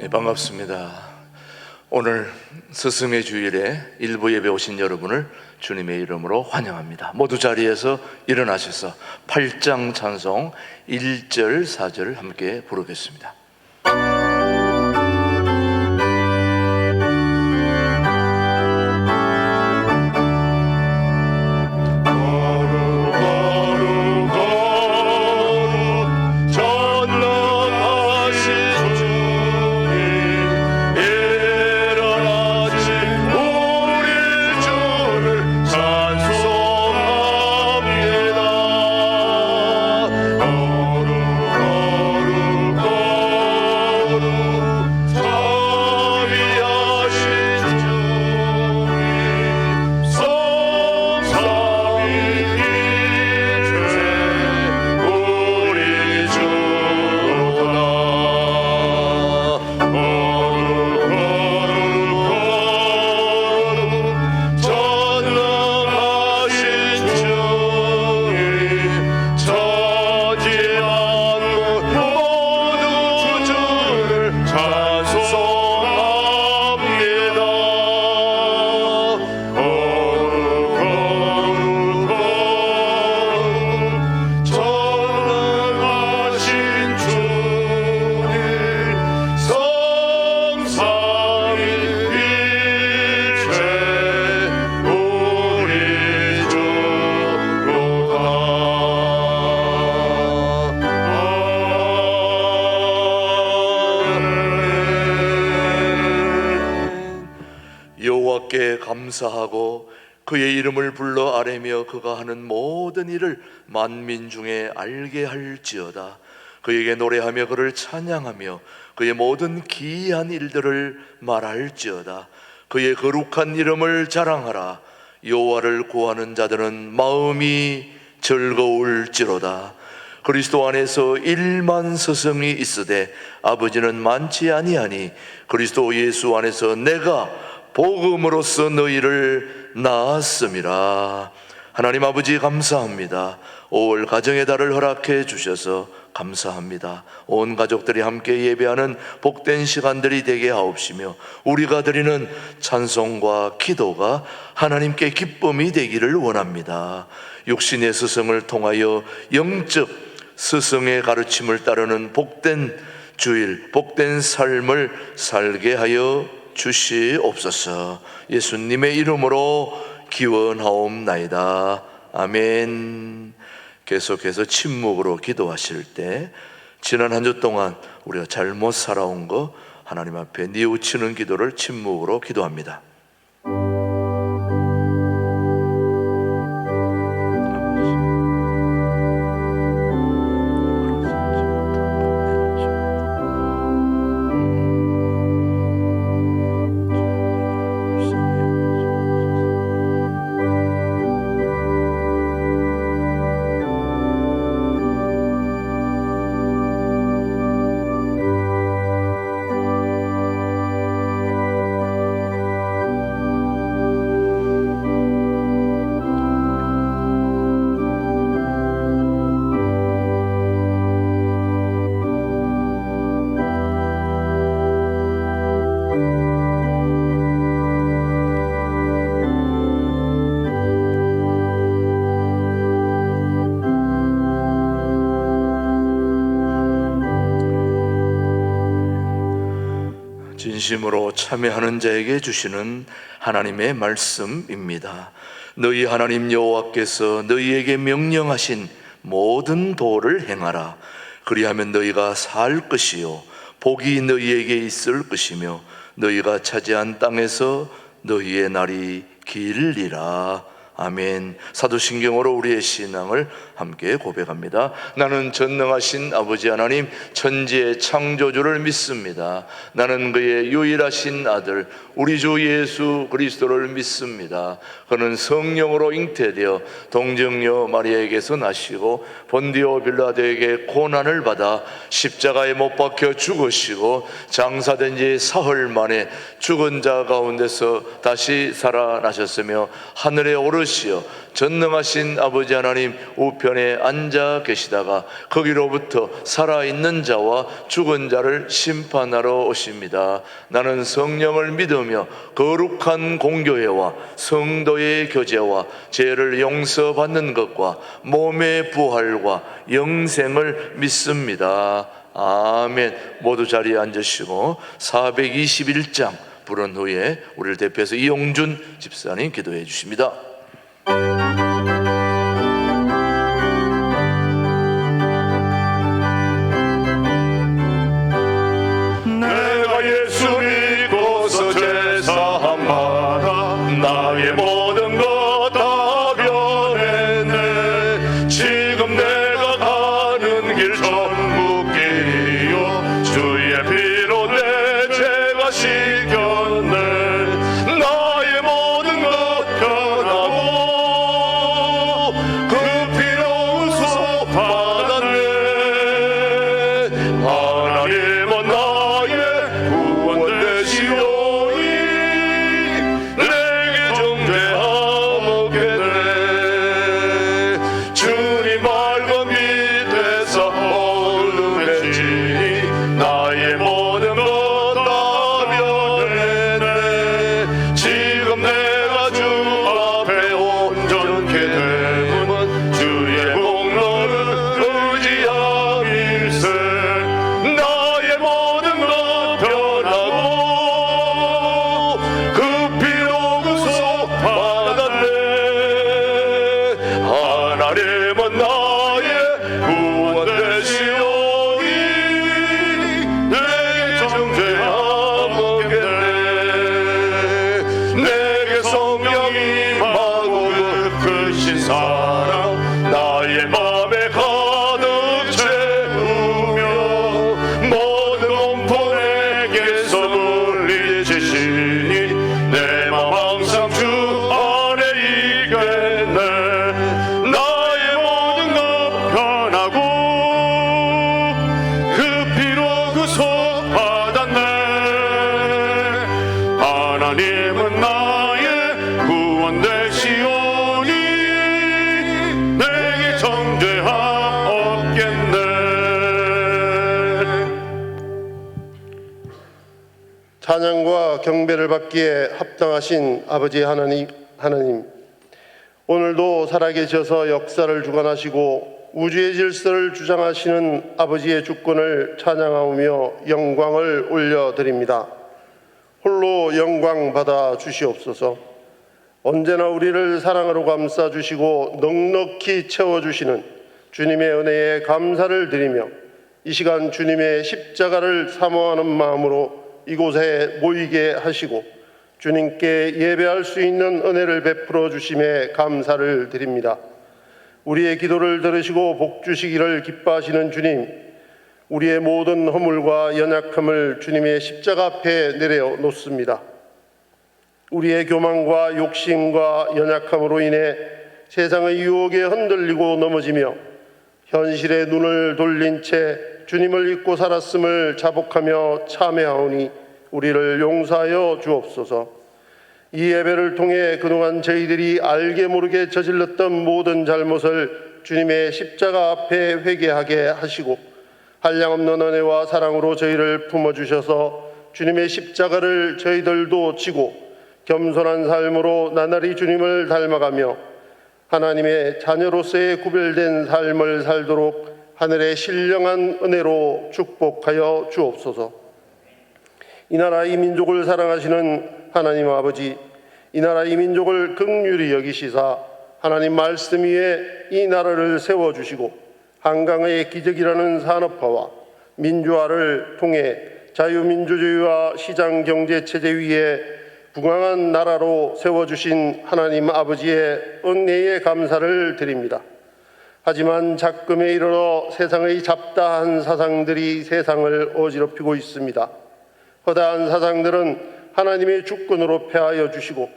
반갑습니다. 오늘 스승의 주일에 일부 예배 오신 여러분을 주님의 이름으로 환영합니다. 모두 자리에서 일어나셔서 8장 찬송 1절 4절을 함께 부르겠습니다. 여호와께 감사하고 그의 이름을 불러 아뢰며 그가 하는 모든 일을 만민 중에 알게 할지어다. 그에게 노래하며 그를 찬양하며 그의 모든 기이한 일들을 말할지어다. 그의 거룩한 이름을 자랑하라. 여호와를 구하는 자들은 마음이 즐거울지로다. 그리스도 안에서 1만 스승이 있으되 아버지는 많지 아니하니 그리스도 예수 안에서 내가 복음으로써 너희를 낳았음이라. 하나님 아버지 감사합니다. 5월 가정의 달을 허락해 주셔서 감사합니다. 온 가족들이 함께 예배하는 복된 시간들이 되게 하옵시며 우리가 드리는 찬송과 기도가 하나님께 기쁨이 되기를 원합니다. 육신의 스승을 통하여 영적 스승의 가르침을 따르는 복된 주일, 복된 삶을 살게 하여 주시옵소서. 예수님의 이름으로 기원하옵나이다. 아멘. 계속해서 침묵으로 기도하실 때 지난 한 주 동안 우리가 잘못 살아온 거 하나님 앞에 뉘우치는 기도를 침묵으로 기도합니다. 진심으로 참여하는 자에게 주시는 하나님의 말씀입니다. 너희 하나님 여호와께서 너희에게 명령하신 모든 도를 행하라. 그리하면 너희가 살 것이요 복이 너희에게 있을 것이며 너희가 차지한 땅에서 너희의 날이 길리라. 아멘. 사도신경으로 우리의 신앙을 함께 고백합니다. 나는 전능하신 아버지 하나님 천지의 창조주를 믿습니다. 나는 그의 유일하신 아들 우리 주 예수 그리스도를 믿습니다. 그는 성령으로 잉태되어 동정녀 마리아에게서 나시고 본디오 빌라도에게 고난을 받아 십자가에 못 박혀 죽으시고 장사된 지 사흘 만에 죽은 자 가운데서 다시 살아나셨으며 하늘에 오르 걸으시어 전능하신 아버지 하나님 우편에 앉아 계시다가 거기로부터 살아있는 자와 죽은 자를 심판하러 오십니다. 나는 성령을 믿으며 거룩한 공교회와 성도의 교제와 죄를 용서받는 것과 몸의 부활과 영생을 믿습니다. 아멘. 모두 자리에 앉으시고 421장 부른 후에 우리를 대표해서 이용준 집사님 기도해 주십니다. 내가 예수 믿고서 제사함 받아 나의 모든 것 다 변했네. 지금 내가 가는 길 전부 길이요 주의 피로 내 죄가 씻겼네. 나의 모든 것 변하고 그 피로 의소 받았네. 하나님은 나의 구원 되시오니 내게 정죄하옵겠네. 주님 말과 믿에서 오르매지니 나의 모든 것 다 변했네. 지금 내가 주 앞에 온전케 되면 주의 공로를 의지함일세. 나의 모든 것 변하고 그 피로 구속 받았네. 하나님은 나의 구원 되시오니 내게 정죄하옵겠네. 내게 성령이 임하고 크신 사랑 나의 맘에 가득 채우며 모든 공포에게서 물리치시니 내 맘 항상 주 안에 있겠네. 나의 모든 것 변하고 그 피로 구속 받았네. 하나님은 나의 구원 되시오니 내게 정죄하옵겠네. 찬양과 경배를 받기에 합당하신 아버지 하나님, 오늘도 살아계셔서 역사를 주관하시고 우주의 질서를 주장하시는 아버지의 주권을 찬양하며 영광을 올려드립니다. 홀로 영광 받아 주시옵소서. 언제나 우리를 사랑으로 감싸주시고 넉넉히 채워주시는 주님의 은혜에 감사를 드리며 이 시간 주님의 십자가를 사모하는 마음으로 이곳에 모이게 하시고 주님께 예배할 수 있는 은혜를 베풀어 주심에 감사를 드립니다. 우리의 기도를 들으시고 복 주시기를 기뻐하시는 주님, 우리의 모든 허물과 연약함을 주님의 십자가 앞에 내려놓습니다. 우리의 교만과 욕심과 연약함으로 인해 세상의 유혹에 흔들리고 넘어지며 현실의 눈을 돌린 채 주님을 잊고 살았음을 자복하며 참회하오니 우리를 용서하여 주옵소서. 이 예배를 통해 그동안 저희들이 알게 모르게 저질렀던 모든 잘못을 주님의 십자가 앞에 회개하게 하시고 한량없는 은혜와 사랑으로 저희를 품어주셔서 주님의 십자가를 저희들도 지고 겸손한 삶으로 나날이 주님을 닮아가며 하나님의 자녀로서의 구별된 삶을 살도록 하늘의 신령한 은혜로 축복하여 주옵소서. 이 나라 이 민족을 사랑하시는 하나님 아버지, 이 나라 이 민족을 긍휼히 여기시사 하나님 말씀 위에 이 나라를 세워주시고 한강의 기적이라는 산업화와 민주화를 통해 자유민주주의와 시장경제체제 위에 부강한 나라로 세워주신 하나님 아버지의 은혜에 감사를 드립니다. 하지만 작금에 이르러 세상의 잡다한 사상들이 세상을 어지럽히고 있습니다. 허다한 사상들은 하나님의 주권으로 폐하여 주시고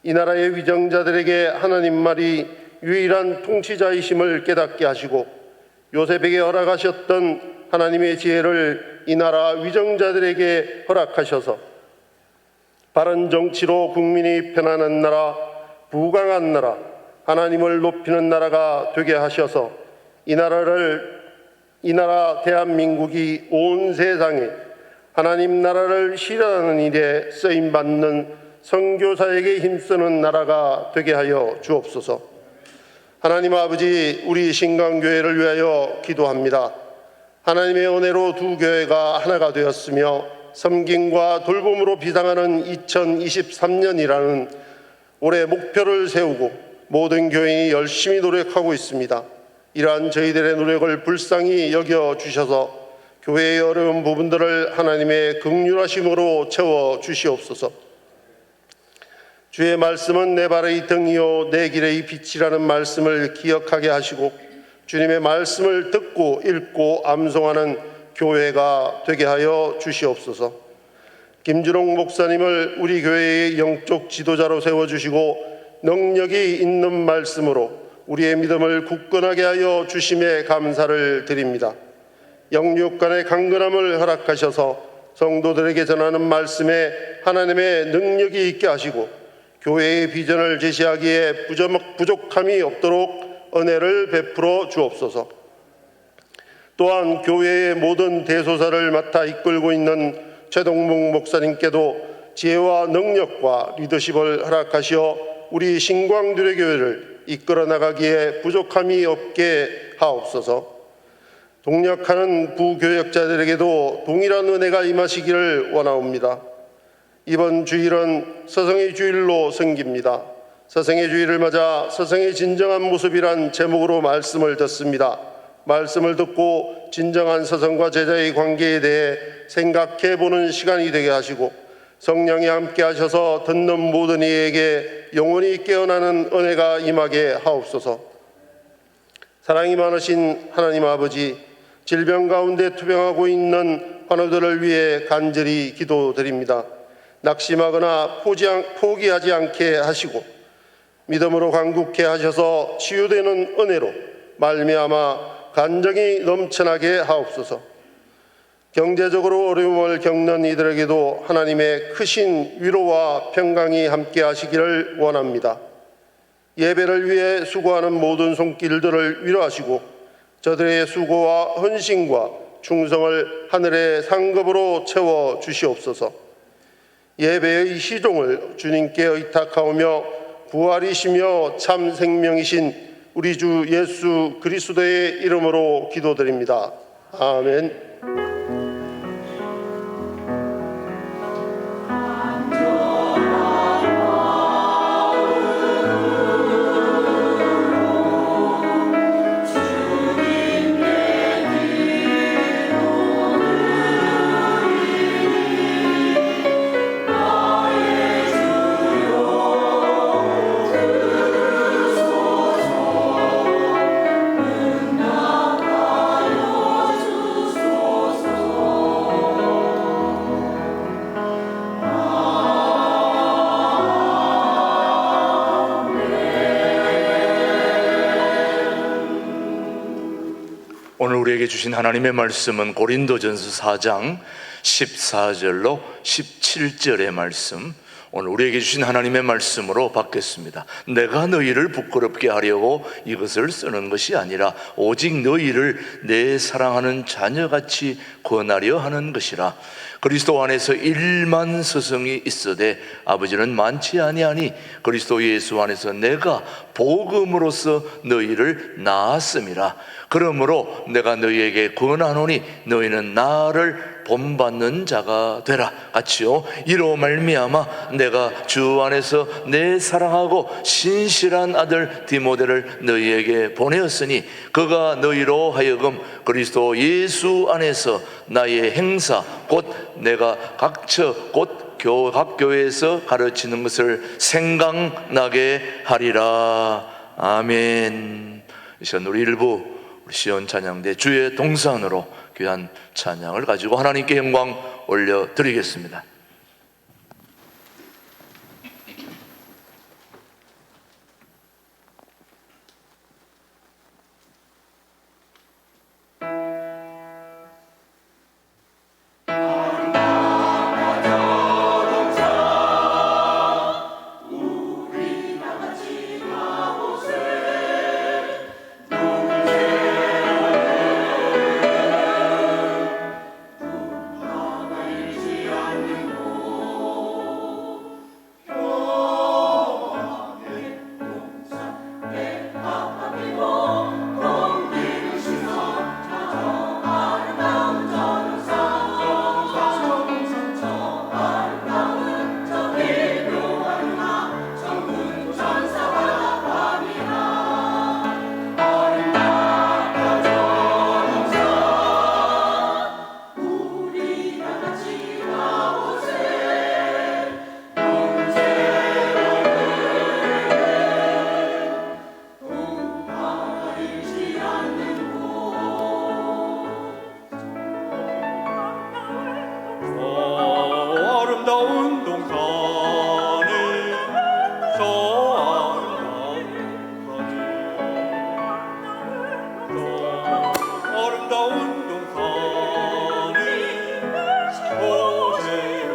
이 나라의 위정자들에게 하나님 말이 유일한 통치자이심을 깨닫게 하시고 요셉에게 허락하셨던 하나님의 지혜를 이 나라 위정자들에게 허락하셔서 바른 정치로 국민이 편안한 나라, 부강한 나라, 하나님을 높이는 나라가 되게 하셔서 이 나라 대한민국이 온 세상에 하나님 나라를 실현하는 일에 쓰임받는 선교사에게 힘쓰는 나라가 되게 하여 주옵소서. 하나님 아버지, 우리 신강교회를 위하여 기도합니다. 하나님의 은혜로 두 교회가 하나가 되었으며 섬김과 돌봄으로 비상하는 2023년이라는 올해 목표를 세우고 모든 교인이 열심히 노력하고 있습니다. 이러한 저희들의 노력을 불쌍히 여겨주셔서 교회의 어려운 부분들을 하나님의 긍휼하심으로 채워주시옵소서. 주의 말씀은 내 발의 등이요 내 길의 빛이라는 말씀을 기억하게 하시고 주님의 말씀을 듣고 읽고 암송하는 교회가 되게 하여 주시옵소서. 김준홍 목사님을 우리 교회의 영적 지도자로 세워주시고 능력이 있는 말씀으로 우리의 믿음을 굳건하게 하여 주심에 감사를 드립니다. 영육 간의 강건함을 허락하셔서 성도들에게 전하는 말씀에 하나님의 능력이 있게 하시고 교회의 비전을 제시하기에 부족함이 없도록 은혜를 베풀어 주옵소서. 또한 교회의 모든 대소사를 맡아 이끌고 있는 최동묵 목사님께도 지혜와 능력과 리더십을 허락하시어 우리 신광두레교회를 이끌어 나가기에 부족함이 없게 하옵소서. 동력하는 부교역자들에게도 동일한 은혜가 임하시기를 원하옵니다. 이번 주일은 서성의 주일로 섬깁니다. 서성의 주일을 맞아 서성의 진정한 모습이란 제목으로 말씀을 듣습니다. 말씀을 듣고 진정한 서성과 제자의 관계에 대해 생각해보는 시간이 되게 하시고 성령이 함께 하셔서 듣는 모든 이에게 영원히 깨어나는 은혜가 임하게 하옵소서. 사랑이 많으신 하나님 아버지, 질병 가운데 투병하고 있는 환우들을 위해 간절히 기도드립니다. 낙심하거나 포기하지 않게 하시고 믿음으로 간구케 하셔서 치유되는 은혜로 말미암아 간정이 넘쳐나게 하옵소서. 경제적으로 어려움을 겪는 이들에게도 하나님의 크신 위로와 평강이 함께 하시기를 원합니다. 예배를 위해 수고하는 모든 손길들을 위로하시고 저들의 수고와 헌신과 충성을 하늘의 상급으로 채워 주시옵소서. 예배의 시종을 주님께 의탁하오며 부활이시며 참 생명이신 우리 주 예수 그리스도의 이름으로 기도드립니다. 아멘. 오늘 우리에게 주신 하나님의 말씀은 고린도전서 4장 14절로 17절의 말씀, 오늘 우리에게 주신 하나님의 말씀으로 받겠습니다. 내가 너희를 부끄럽게 하려고 이것을 쓰는 것이 아니라 오직 너희를 내 사랑하는 자녀같이 권하려 하는 것이라. 그리스도 안에서 1만 서성이 있으되 아버지는 많지 아니하니 그리스도 예수 안에서 내가 복음으로써 너희를 낳았음이라. 그러므로 내가 너희에게 권하노니 너희는 나를 본받는 자가 되라. 같이요. 이로 말미암아 내가 주 안에서 내 사랑하고 신실한 아들 디모데를 너희에게 보내었으니 그가 너희로 하여금 그리스도 예수 안에서 나의 행사 곧 내가 각처 곧 각 교회에서 가르치는 것을 생각나게 하리라. 아멘. 이 시간 우리 일부 시온 찬양대 주의 동산으로 귀한 찬양을 가지고 하나님께 영광 올려드리겠습니다. 우리 다 같이 아름다운 동산에 저 아름다운 동산에 오세요.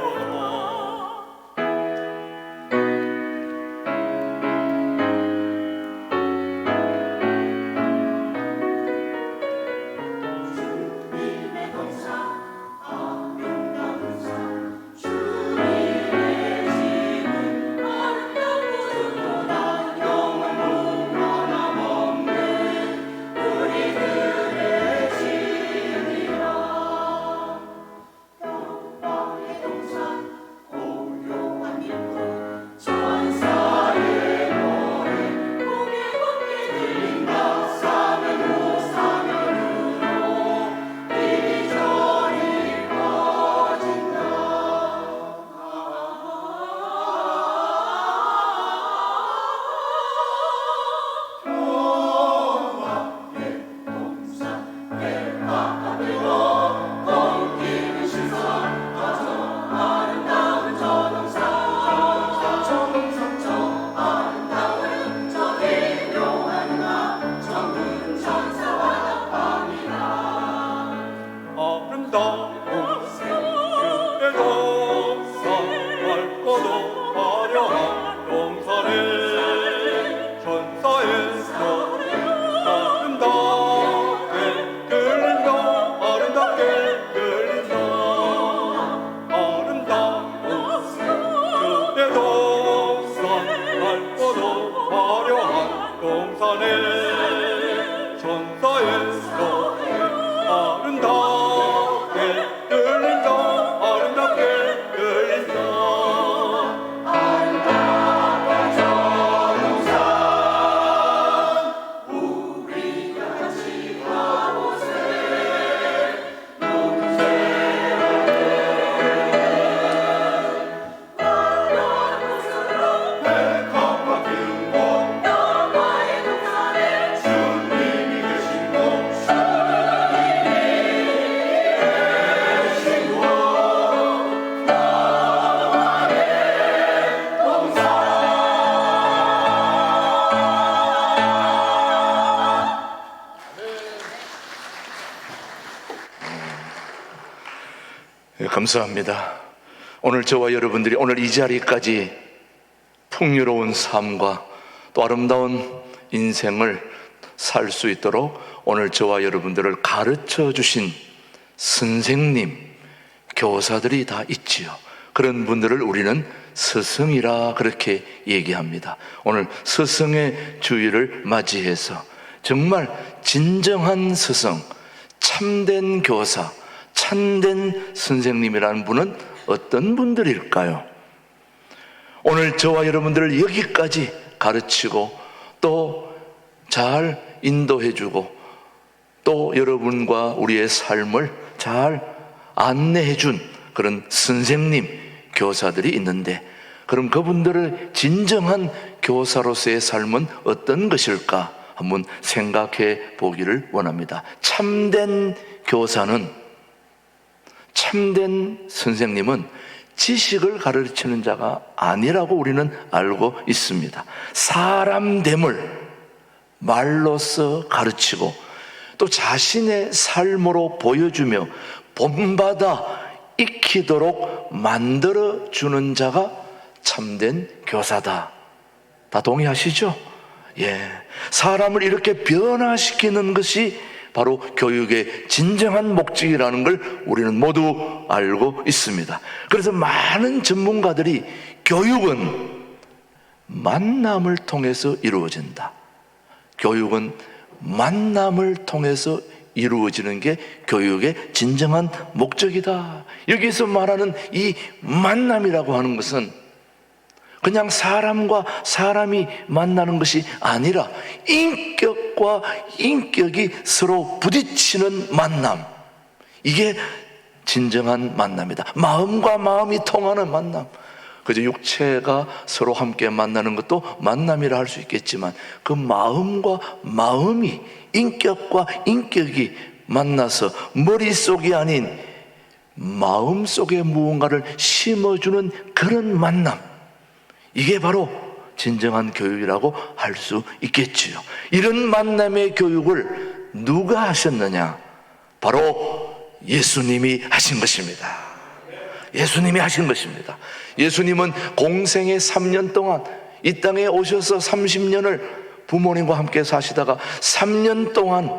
감사합니다. 오늘 저와 여러분들이 오늘 이 자리까지 풍요로운 삶과 또 아름다운 인생을 살 수 있도록 오늘 저와 여러분들을 가르쳐 주신 선생님, 교사들이 다 있지요. 그런 분들을 우리는 스승이라 그렇게 얘기합니다. 오늘 스승의 주일을 맞이해서 정말 진정한 스승, 참된 교사, 참된 선생님이라는 분은 어떤 분들일까요? 오늘 저와 여러분들을 여기까지 가르치고 또 잘 인도해주고 또 여러분과 우리의 삶을 잘 안내해준 그런 선생님, 교사들이 있는데, 그럼 그분들의 진정한 교사로서의 삶은 어떤 것일까 한번 생각해 보기를 원합니다. 참된 교사는, 참된 선생님은 지식을 가르치는 자가 아니라고 우리는 알고 있습니다. 사람됨을 말로써 가르치고 또 자신의 삶으로 보여주며 본받아 익히도록 만들어주는 자가 참된 교사다. 다 동의하시죠? 예. 사람을 이렇게 변화시키는 것이 바로 교육의 진정한 목적이라는 걸 우리는 모두 알고 있습니다. 그래서 많은 전문가들이 교육은 만남을 통해서 이루어진다. 교육은 만남을 통해서 이루어지는 게 교육의 진정한 목적이다. 여기서 말하는 이 만남이라고 하는 것은 그냥 사람과 사람이 만나는 것이 아니라 인격과 인격이 서로 부딪히는 만남, 이게 진정한 만남이다. 마음과 마음이 통하는 만남. 그저 육체가 서로 함께 만나는 것도 만남이라 할 수 있겠지만 그 마음과 마음이, 인격과 인격이 만나서 머릿속이 아닌 마음속에 무언가를 심어주는 그런 만남, 이게 바로 진정한 교육이라고 할 수 있겠지요. 이런 만남의 교육을 누가 하셨느냐? 바로 예수님이 하신 것입니다. 예수님이 하신 것입니다. 예수님은 공생의 3년 동안 이 땅에 오셔서 30년을 부모님과 함께 사시다가 3년 동안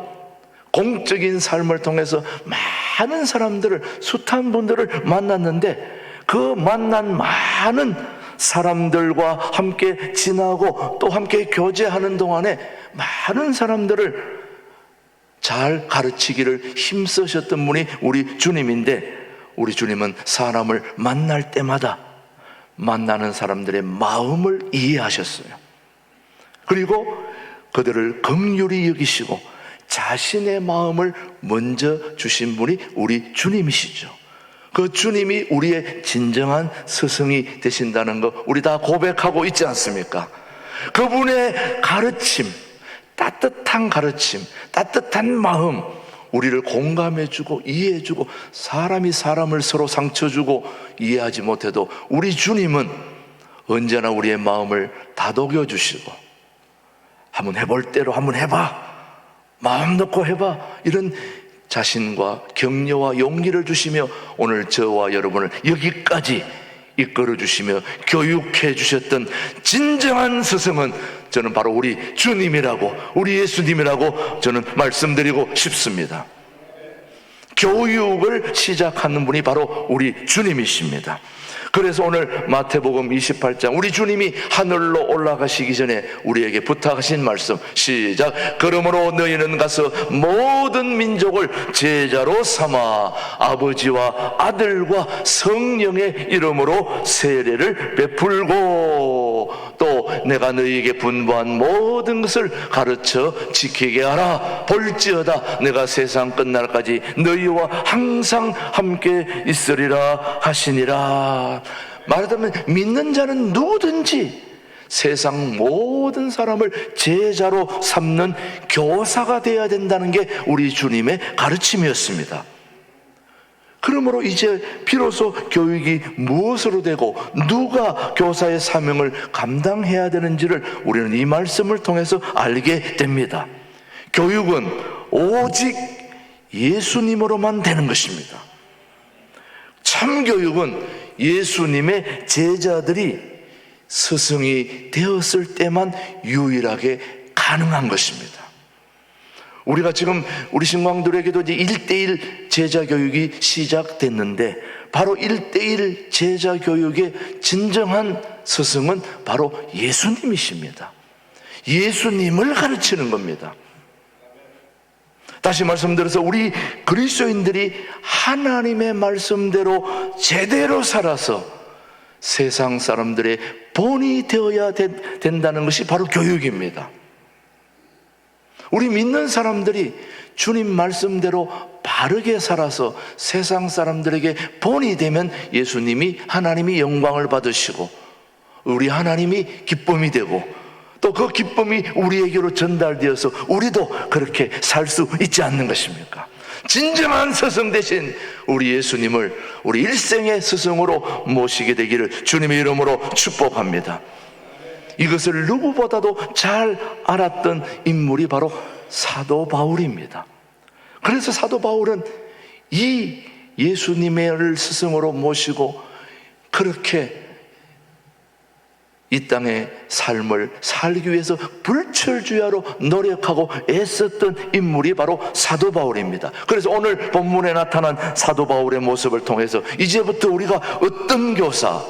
공적인 삶을 통해서 많은 사람들을, 숱한 분들을 만났는데, 그 만난 많은 사람들과 함께 지나고 또 함께 교제하는 동안에 많은 사람들을 잘 가르치기를 힘쓰셨던 분이 우리 주님인데, 우리 주님은 사람을 만날 때마다 만나는 사람들의 마음을 이해하셨어요. 그리고 그들을 긍휼히 여기시고 자신의 마음을 먼저 주신 분이 우리 주님이시죠. 그 주님이 우리의 진정한 스승이 되신다는 거 우리 다 고백하고 있지 않습니까? 그분의 가르침, 따뜻한 가르침, 따뜻한 마음, 우리를 공감해주고 이해해주고, 사람이 사람을 서로 상처주고 이해하지 못해도 우리 주님은 언제나 우리의 마음을 다독여 주시고, 한번 해볼 대로 한번 해봐, 마음 놓고 해봐, 이런 자신과 격려와 용기를 주시며 오늘 저와 여러분을 여기까지 이끌어 주시며 교육해 주셨던 진정한 스승은 저는 바로 우리 주님이라고, 우리 예수님이라고 저는 말씀드리고 싶습니다. 교육을 시작하는 분이 바로 우리 주님이십니다. 그래서 오늘 마태복음 28장, 우리 주님이 하늘로 올라가시기 전에 우리에게 부탁하신 말씀, 시작. 그러므로 너희는 가서 모든 민족을 제자로 삼아 아버지와 아들과 성령의 이름으로 세례를 베풀고 또 내가 너희에게 분부한 모든 것을 가르쳐 지키게 하라. 볼지어다 내가 세상 끝날까지 너희와 항상 함께 있으리라 하시니라. 말하자면 믿는 자는 누구든지 세상 모든 사람을 제자로 삼는 교사가 되어야 된다는 게 우리 주님의 가르침이었습니다. 그러므로 이제 비로소 교육이 무엇으로 되고 누가 교사의 사명을 감당해야 되는지를 우리는 이 말씀을 통해서 알게 됩니다. 교육은 오직 예수님으로만 되는 것입니다. 참 교육은 예수님의 제자들이 스승이 되었을 때만 유일하게 가능한 것입니다. 우리가 지금 우리 신광들에게도 이제 1:1 제자 교육이 시작됐는데, 바로 1:1 제자 교육의 진정한 스승은 바로 예수님이십니다. 예수님을 가르치는 겁니다. 다시 말씀드려서 우리 그리스도인들이 하나님의 말씀대로 제대로 살아서 세상 사람들의 본이 되어야 된다는 것이 바로 교육입니다. 우리 믿는 사람들이 주님 말씀대로 바르게 살아서 세상 사람들에게 본이 되면 예수님이, 하나님이 영광을 받으시고 우리 하나님이 기쁨이 되고 또 그 기쁨이 우리에게로 전달되어서 우리도 그렇게 살 수 있지 않는 것입니까? 진정한 스승 되신 우리 예수님을 우리 일생의 스승으로 모시게 되기를 주님의 이름으로 축복합니다. 이것을 누구보다도 잘 알았던 인물이 바로 사도 바울입니다. 그래서 사도 바울은 이 예수님을 스승으로 모시고 그렇게 이 땅의 삶을 살기 위해서 불철주야로 노력하고 애썼던 인물이 바로 사도 바울입니다. 그래서 오늘 본문에 나타난 사도 바울의 모습을 통해서 이제부터 우리가 어떤 교사,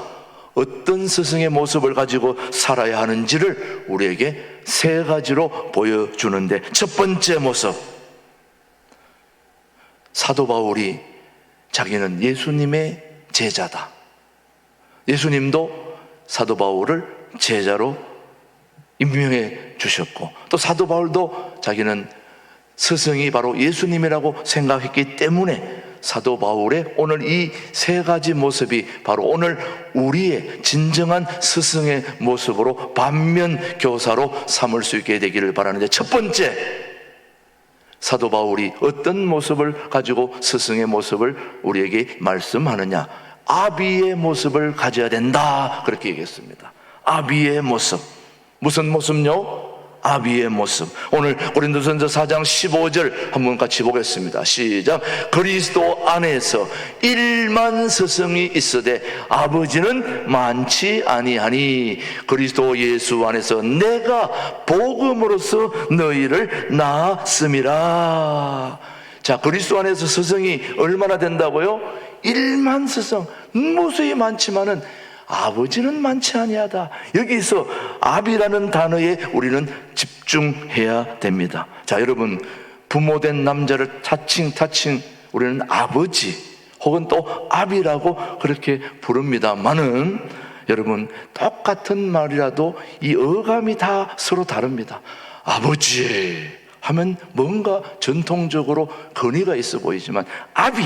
어떤 스승의 모습을 가지고 살아야 하는지를 우리에게 세 가지로 보여주는데, 첫 번째 모습, 사도 바울이 자기는 예수님의 제자다. 예수님도 사도 바울을 제자로 임명해 주셨고, 또 사도 바울도 자기는 스승이 바로 예수님이라고 생각했기 때문에 사도 바울의 오늘 이 세 가지 모습이 바로 오늘 우리의 진정한 스승의 모습으로 반면 교사로 삼을 수 있게 되기를 바라는데, 첫 번째, 사도 바울이 어떤 모습을 가지고 스승의 모습을 우리에게 말씀하느냐? 아비의 모습을 가져야 된다, 그렇게 얘기했습니다. 아비의 모습. 무슨 모습요? 아비의 모습. 오늘 고린도전서 4장 15절 한번 같이 보겠습니다. 시작. 그리스도 안에서 1만 스승이 있으되 아버지는 많지 아니하니 그리스도 예수 안에서 내가 복음으로써 너희를 낳았음이라. 자, 그리스도 안에서 스승이 얼마나 된다고요? 1만 스승. 무수히 많지만은 아버지는 많지 아니하다. 여기서 아비라는 단어에 우리는 집중해야 됩니다. 자, 여러분, 부모된 남자를 타칭 우리는 아버지 혹은 또 아비라고 그렇게 부릅니다만은 여러분, 똑같은 말이라도 이 어감이 다 서로 다릅니다. 아버지 하면 뭔가 전통적으로 권위가 있어 보이지만 아비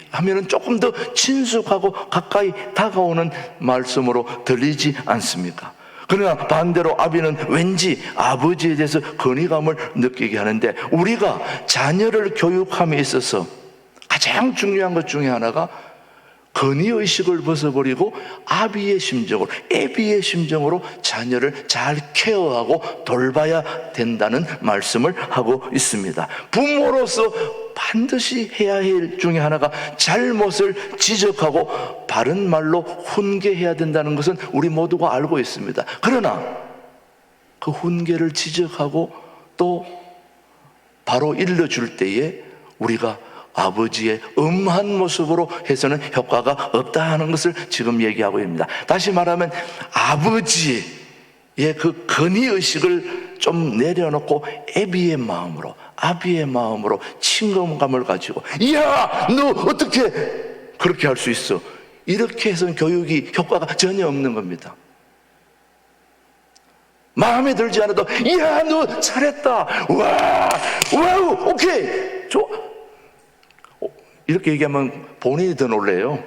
하면은 조금 더 친숙하고 가까이 다가오는 말씀으로 들리지 않습니까? 그러나 반대로 아비는 왠지 아버지에 대해서 권위감을 느끼게 하는데, 우리가 자녀를 교육함에 있어서 가장 중요한 것 중에 하나가 권위의식을 벗어버리고 아비의 심정으로, 애비의 심정으로 자녀를 잘 케어하고 돌봐야 된다는 말씀을 하고 있습니다. 부모로서 반드시 해야 할 일 중에 하나가 잘못을 지적하고 바른 말로 훈계해야 된다는 것은 우리 모두가 알고 있습니다. 그러나 그 훈계를 지적하고 또 바로 일러줄 때에 우리가 아버지의 엄한 모습으로 해서는 효과가 없다 하는 것을 지금 얘기하고 있습니다. 다시 말하면 아버지의 그 권위의식을 좀 내려놓고 애비의 마음으로, 아비의 마음으로 친근감을 가지고, 이야 너 어떻게 그렇게 할 수 있어, 이렇게 해서는 교육이 효과가 전혀 없는 겁니다. 마음에 들지 않아도 이야 너 잘했다, 와우 오케이 좋아, 이렇게 얘기하면 본인이 더 놀래요.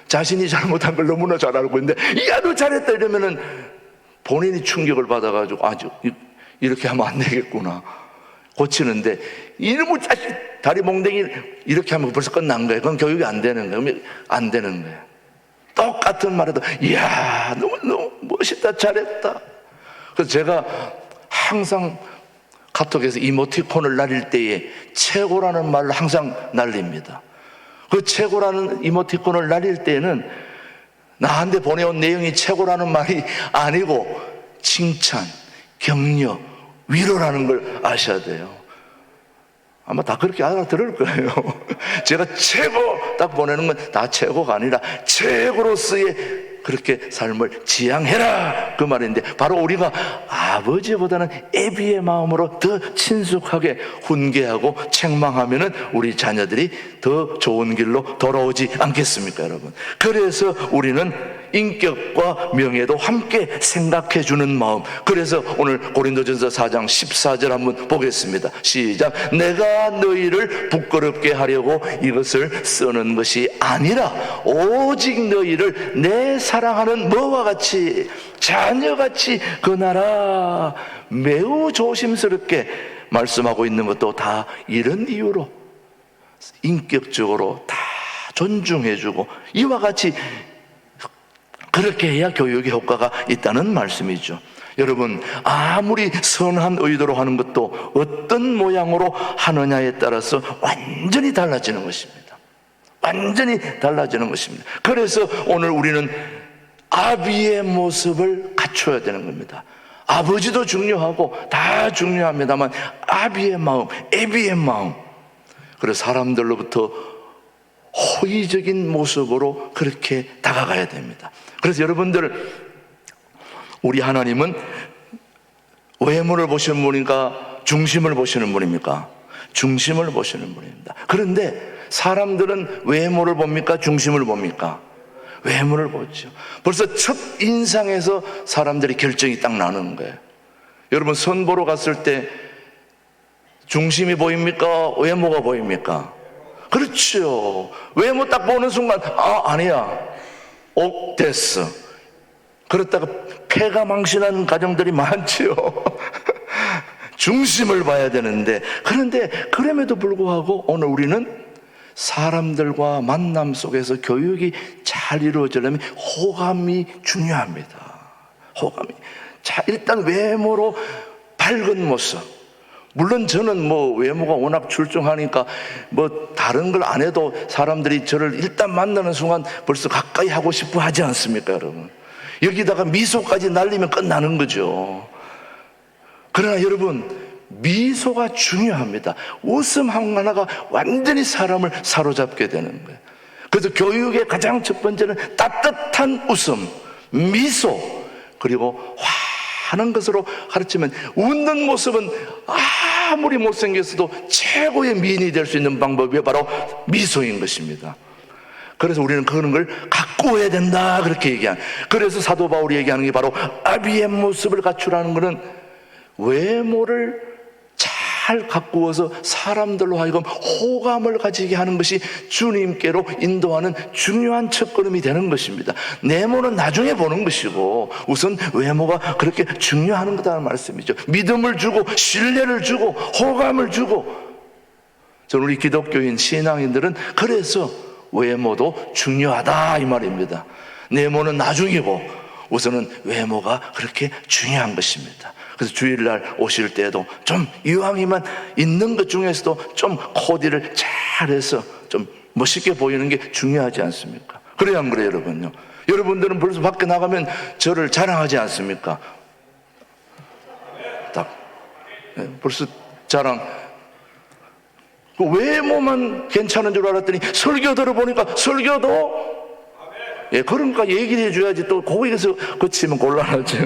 자신이 잘못한 걸 너무나 잘 알고 있는데 야 너 잘했다 이러면은 본인이 충격을 받아가지고 아주 이렇게 하면 안 되겠구나 고치는데, 이놈의 자식 다리 몽댕이 이렇게 하면 벌써 끝난 거예요. 그건 교육이 안 되는 거예요. 안 되는 거예요. 똑같은 말에도 이야 너무 멋있다 잘했다. 그래서 제가 항상 카톡에서 이모티콘을 날릴 때에 최고라는 말을 항상 날립니다. 그 최고라는 이모티콘을 날릴 때에는 나한테 보내온 내용이 최고라는 말이 아니고 칭찬, 격려, 위로라는 걸 아셔야 돼요. 아마 다 그렇게 알아들을 거예요. 제가 최고 딱 보내는 건 다 최고가 아니라 최고로서의 그렇게 삶을 지향해라 그 말인데, 바로 우리가 아버지보다는 애비의 마음으로 더 친숙하게 훈계하고 책망하면은 우리 자녀들이 더 좋은 길로 돌아오지 않겠습니까, 여러분? 그래서 우리는 인격과 명예도 함께 생각해 주는 마음. 그래서 오늘 고린도전서 4장 14절 한번 보겠습니다. 시작. 내가 너희를 부끄럽게 하려고 이것을 쓰는 것이 아니라 오직 너희를 내 사랑하는 너와 같이 자녀같이 그나라. 매우 조심스럽게 말씀하고 있는 것도 다 이런 이유로 인격적으로 다 존중해주고 이와 같이 그렇게 해야 교육의 효과가 있다는 말씀이죠. 여러분, 아무리 선한 의도로 하는 것도 어떤 모양으로 하느냐에 따라서 완전히 달라지는 것입니다. 완전히 달라지는 것입니다. 그래서 오늘 우리는 아비의 모습을 갖춰야 되는 겁니다. 아버지도 중요하고 다 중요합니다만 아비의 마음, 애비의 마음, 그래서 사람들로부터 호의적인 모습으로 그렇게 다가가야 됩니다. 그래서 여러분들, 우리 하나님은 외모를 보시는 분인가 중심을 보시는 분입니까? 중심을 보시는 분입니다. 그런데 사람들은 외모를 봅니까? 중심을 봅니까? 외모를 보죠. 벌써 첫 인상에서 사람들이 결정이 딱 나는 거예요. 여러분, 선 보러 갔을 때 중심이 보입니까? 외모가 보입니까? 그렇죠. 외모 딱 보는 순간 아니야, 됐어. 그렇다가 폐가 망신한 가정들이 많지요. 중심을 봐야 되는데, 그런데 그럼에도 불구하고 오늘 우리는 사람들과 만남 속에서 교육이 잘 이루어지려면 호감이 중요합니다. 호감이. 자, 일단 외모로 밝은 모습. 물론 저는 뭐 외모가 워낙 출중하니까 뭐 다른 걸 안 해도 사람들이 저를 일단 만나는 순간 벌써 가까이 하고 싶어 하지 않습니까, 여러분? 여기다가 미소까지 날리면 끝나는 거죠. 그러나 여러분, 미소가 중요합니다. 웃음 하나가 완전히 사람을 사로잡게 되는 거예요. 그래서 교육의 가장 첫 번째는 따뜻한 웃음, 미소, 그리고 화하는 것으로 가르치면 웃는 모습은 아무리 못생겼어도 최고의 미인이 될 수 있는 방법이 바로 미소인 것입니다. 그래서 우리는 그런 걸 가꾸어야 된다, 그렇게 얘기하는. 그래서 사도 바울이 얘기하는 게 바로 아비의 모습을 갖추라는 것은 외모를 잘 가꾸어서 사람들로 하여금 호감을 가지게 하는 것이 주님께로 인도하는 중요한 첫걸음이 되는 것입니다. 내모는 나중에 보는 것이고 우선 외모가 그렇게 중요한 거다라는 말씀이죠. 믿음을 주고 신뢰를 주고 호감을 주고. 저는 우리 기독교인 신앙인들은 그래서 외모도 중요하다 이 말입니다. 내모는 나중이고 우선은 외모가 그렇게 중요한 것입니다. 그래서 주일날 오실 때에도 좀 이왕이면 있는 것 중에서도 좀 코디를 잘해서 좀 멋있게 보이는 게 중요하지 않습니까? 그래야 안 그래요, 여러분요? 여러분들은 벌써 밖에 나가면 저를 자랑하지 않습니까? 딱 벌써 자랑. 그 외모만 괜찮은 줄 알았더니 설교 들어보니까 설교도 그러니까 얘기를 해줘야지. 또 거기에서 그치면 곤란하죠.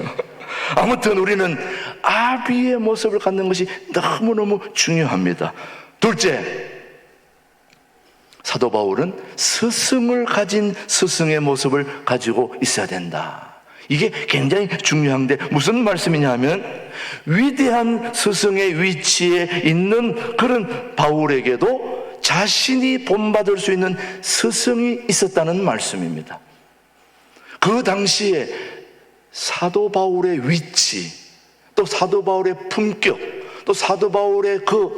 아무튼 우리는 아비의 모습을 갖는 것이 너무너무 중요합니다. 둘째, 사도 바울은 스승을 가진 스승의 모습을 가지고 있어야 된다. 이게 굉장히 중요한데 무슨 말씀이냐 하면 위대한 스승의 위치에 있는 그런 바울에게도 자신이 본받을 수 있는 스승이 있었다는 말씀입니다. 그 당시에 사도 바울의 위치, 또 사도 바울의 품격, 또 사도 바울의 그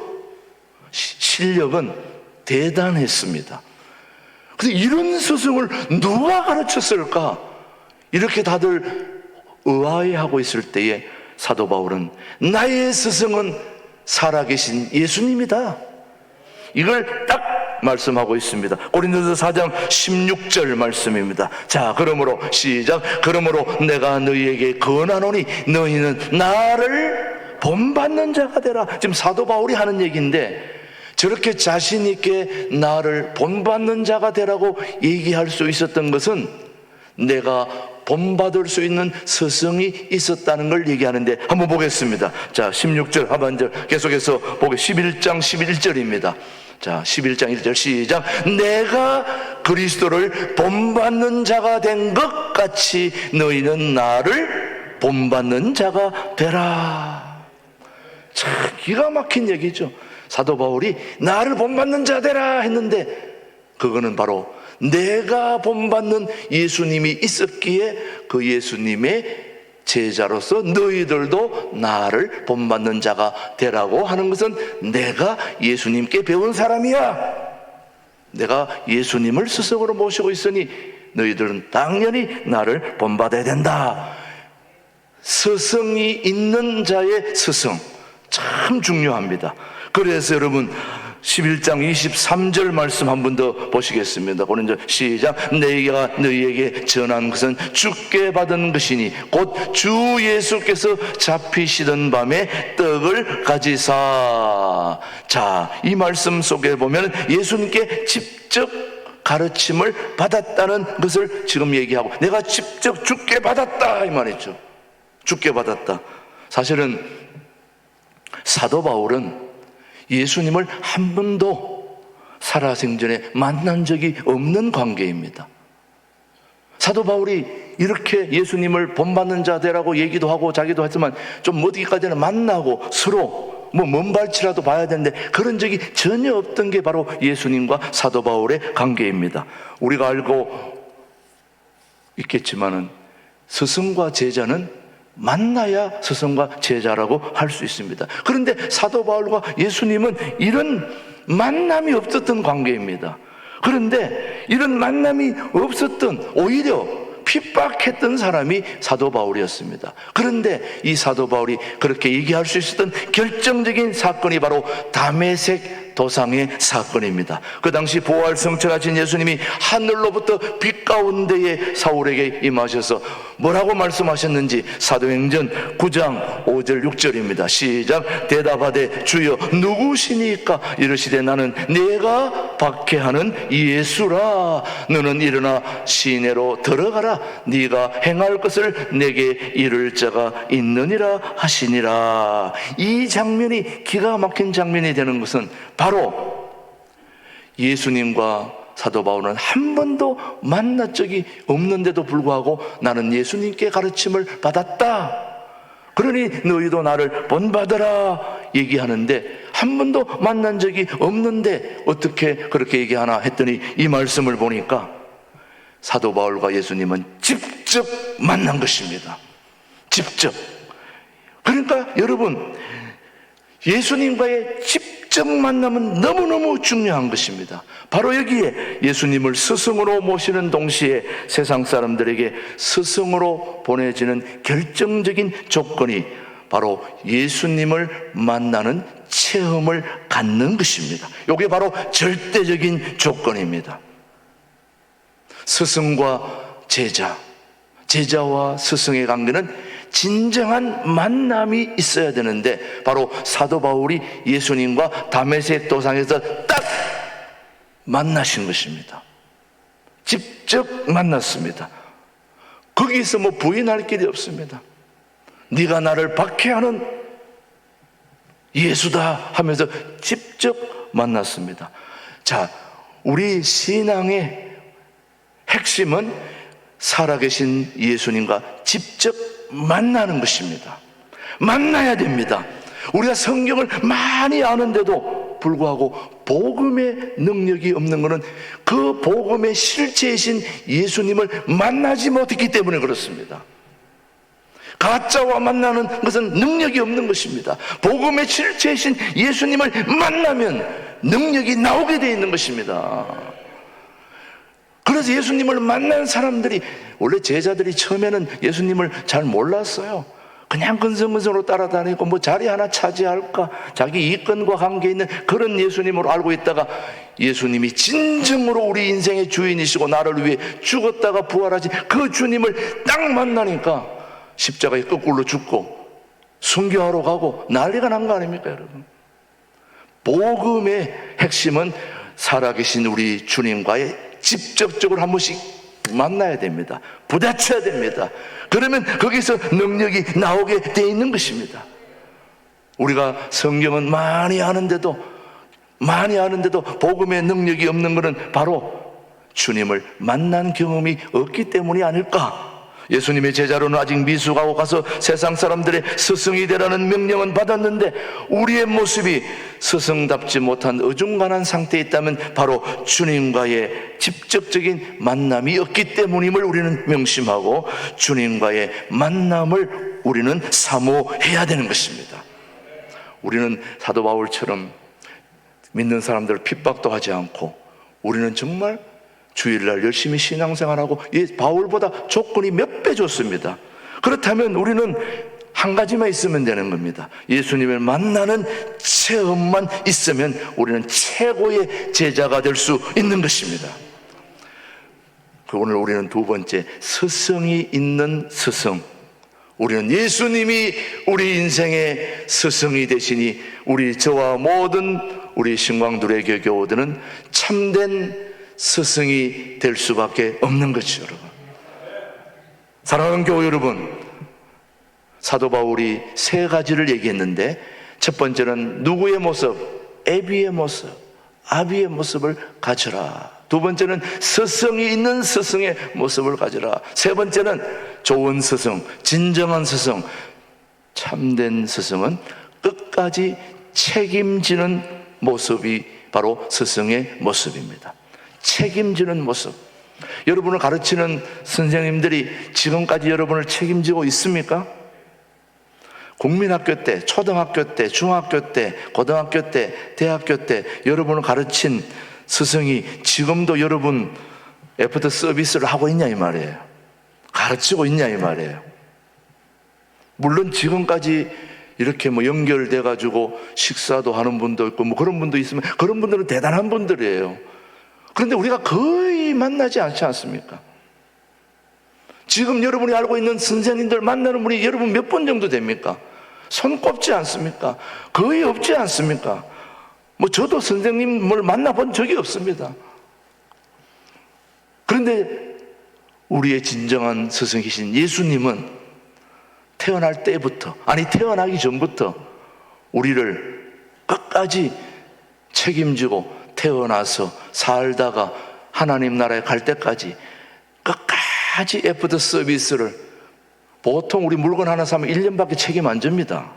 실력은 대단했습니다. 그래서 이런 스승을 누가 가르쳤을까? 이렇게 다들 의아해하고 있을 때에 사도 바울은 나의 스승은 살아계신 예수님이다. 이걸 딱 말씀하고 있습니다. 고린도서 4장 16절 말씀입니다. 자, 그러므로 시작. 그러므로 내가 너희에게 권하노니 너희는 나를 본받는 자가 되라. 지금 사도 바울이 하는 얘기인데 저렇게 자신 있게 나를 본받는 자가 되라고 얘기할 수 있었던 것은 내가 본받을 수 있는 스승이 있었다는 걸 얘기하는데 한번 보겠습니다. 자, 16절 하반절 계속해서 보게 11장 11절입니다. 자, 11장 1절 시작. 내가 그리스도를 본받는 자가 된 것 같이 너희는 나를 본받는 자가 되라. 참 기가 막힌 얘기죠. 사도 바울이 나를 본받는 자 되라 했는데 그거는 바로 내가 본받는 예수님이 있었기에 그 예수님의 제자로서 너희들도 나를 본받는 자가 되라고 하는 것은 내가 예수님께 배운 사람이야. 내가 예수님을 스승으로 모시고 있으니 너희들은 당연히 나를 본받아야 된다. 스승이 있는 자의 스승 참 중요합니다. 그래서 여러분 11장 23절 말씀 한 번 더 보시겠습니다. 고린도 시작. 내가 너희에게 전한 것은 주께 받은 것이니 곧 주 예수께서 잡히시던 밤에 떡을 가지사. 자, 이 말씀 속에 보면 예수님께 직접 가르침을 받았다는 것을 지금 얘기하고 내가 직접 주께 받았다 이 말이죠. 주께 받았다. 사실은 사도 바울은 예수님을 한 번도 살아생전에 만난 적이 없는 관계입니다. 사도 바울이 이렇게 예수님을 본받는 자 되라고 얘기도 하고 자기도 했지만 좀 어디까지는 만나고 서로 먼 발치라도 봐야 되는데 그런 적이 전혀 없던 게 바로 예수님과 사도 바울의 관계입니다. 우리가 알고 있겠지만은 스승과 제자는 만나야 스승과 제자라고 할 수 있습니다. 그런데 사도 바울과 예수님은 이런 만남이 없었던 관계입니다. 그런데 이런 만남이 없었던, 오히려 핍박했던 사람이 사도 바울이었습니다. 그런데 이 사도 바울이 그렇게 얘기할 수 있었던 결정적인 사건이 바로 다메섹 도상의 사건입니다. 그 당시 부활성천하신 예수님이 하늘로부터 빛 가운데에 사울에게 임하셔서 뭐라고 말씀하셨는지 사도행전 9장 5절 6절입니다. 시작. 대답하되 주여 누구시니까? 이르시되 나는 내가 박해하는 예수라. 너는 일어나 시내로 들어가라. 네가 행할 것을 내게 이를 자가 있느니라 하시니라. 이 장면이 기가 막힌 장면이 되는 것은 바로 예수님과 사도 바울은 한 번도 만난 적이 없는데도 불구하고 나는 예수님께 가르침을 받았다. 그러니 너희도 나를 본받으라 얘기하는데 한 번도 만난 적이 없는데 어떻게 그렇게 얘기하나 했더니 이 말씀을 보니까 사도 바울과 예수님은 직접 만난 것입니다. 직접. 그러니까 여러분, 예수님과의 직접 만남은 너무너무 중요한 것입니다. 바로 여기에 예수님을 스승으로 모시는 동시에 세상 사람들에게 스승으로 보내지는 결정적인 조건이 바로 예수님을 만나는 체험을 갖는 것입니다. 이게 바로 절대적인 조건입니다. 스승과 제자, 제자와 스승의 관계는 진정한 만남이 있어야 되는데 바로 사도 바울이 예수님과 다메섹 도상에서 딱 만나신 것입니다. 직접 만났습니다. 거기서 뭐 부인할 길이 없습니다. 네가 나를 박해하는 예수다 하면서 직접 만났습니다. 자, 우리 신앙의 핵심은 살아계신 예수님과 직접 만나는 것입니다. 만나야 됩니다. 우리가 성경을 많이 아는데도 불구하고 복음의 능력이 없는 것은 그 복음의 실체이신 예수님을 만나지 못했기 때문에 그렇습니다. 가짜와 만나는 것은 능력이 없는 것입니다. 복음의 실체이신 예수님을 만나면 능력이 나오게 되어 있는 것입니다. 그래서 예수님을 만난 사람들이, 원래 제자들이 처음에는 예수님을 잘 몰랐어요. 그냥 근성근성으로 따라다니고 뭐 자리 하나 차지할까, 자기 이권과 관계 있는 그런 예수님으로 알고 있다가 예수님이 진정으로 우리 인생의 주인이시고 나를 위해 죽었다가 부활하신 그 주님을 딱 만나니까 십자가에 거꾸로 죽고 순교하러 가고 난리가 난 거 아닙니까, 여러분? 복음의 핵심은 살아계신 우리 주님과의 직접적으로 한 번씩 만나야 됩니다. 부딪혀야 됩니다. 그러면 거기서 능력이 나오게 돼 있는 것입니다. 우리가 성경은 많이 아는데도 복음의 능력이 없는 것은 바로 주님을 만난 경험이 없기 때문이 아닐까. 예수님의 제자로는 아직 미숙하고 가서 세상 사람들의 스승이 되라는 명령은 받았는데 우리의 모습이 스승답지 못한 어중간한 상태에 있다면 바로 주님과의 직접적인 만남이 없기 때문임을 우리는 명심하고 주님과의 만남을 우리는 사모해야 되는 것입니다. 우리는 사도 바울처럼 믿는 사람들을 핍박도 하지 않고 우리는 정말 주일날 열심히 신앙생활하고 바울보다 조건이 몇 배 좋습니다. 그렇다면 우리는 한 가지만 있으면 되는 겁니다. 예수님을 만나는 체험만 있으면 우리는 최고의 제자가 될 수 있는 것입니다. 오늘 우리는 두 번째, 스승이 있는 스승. 우리는 예수님이 우리 인생의 스승이 되시니 우리 저와 모든 우리 신광두레 교우들은 참된 스승이 될 수밖에 없는 것이죠, 여러분. 사랑하는 교우 여러분, 사도 바울이 세 가지를 얘기했는데 첫 번째는 누구의 모습? 애비의 모습, 아비의 모습을 가져라. 두 번째는 스승이 있는 스승의 모습을 가져라. 세 번째는 좋은 스승, 진정한 스승, 참된 스승은 끝까지 책임지는 모습이 바로 스승의 모습입니다. 책임지는 모습. 여러분을 가르치는 선생님들이 지금까지 여러분을 책임지고 있습니까? 국민학교 때, 초등학교 때, 중학교 때, 고등학교 때, 대학교 때 여러분을 가르친 스승이 지금도 여러분 애프터 서비스를 하고 있냐 이 말이에요. 가르치고 있냐 이 말이에요. 물론 지금까지 이렇게 뭐 연결돼 가지고 식사도 하는 분도 있고 뭐 그런 분도 있으면 그런 분들은 대단한 분들이에요. 그런데 우리가 거의 만나지 않지 않습니까? 지금 여러분이 알고 있는 선생님들 만나는 분이 여러분 몇 번 정도 됩니까? 손꼽지 않습니까? 거의 없지 않습니까? 뭐 저도 선생님을 만나본 적이 없습니다. 그런데 우리의 진정한 스승이신 예수님은 태어날 때부터, 아니 태어나기 전부터 우리를 끝까지 책임지고 태어나서 살다가 하나님 나라에 갈 때까지 끝까지 애프터 서비스를, 보통 우리 물건 하나 사면 1년밖에 책임 안 집니다.